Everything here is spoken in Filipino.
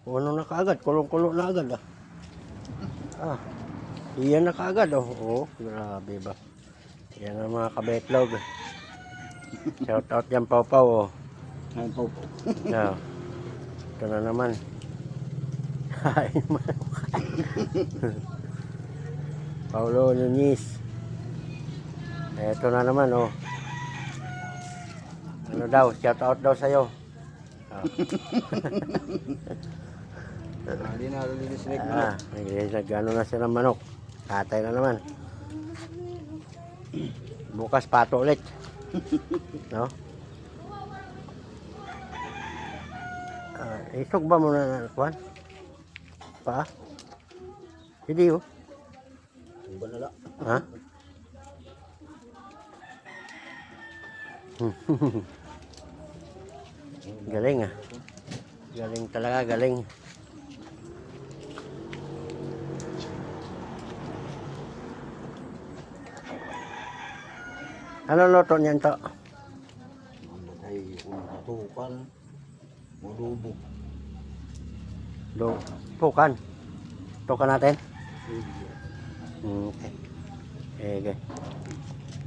Ano na kaagad, kulong-kulo na agad ah. Ah, iyan na kaagad oh. Oo, grabe ba. Yan ang mga kabetlog. Shout out yan Pau-Pau oh. Ay, po. Yeah. Ito na naman. Hain mo. Paulo Nunez. Ito na naman oh. Ano daw, shout out daw sa'yo. Oh. Hindi na linis na Nag-ano na siya ng manok. Tatay na naman. Bukas pato ulit. No? Isog ba muna na kuwan? Pa? Hindi oh. Banala. Ha? Galing ah. Galing talaga, galing. Ano luto niyan to? Ay, tukal. Madubo. Tukan. Tukan natin? Okay. Okay.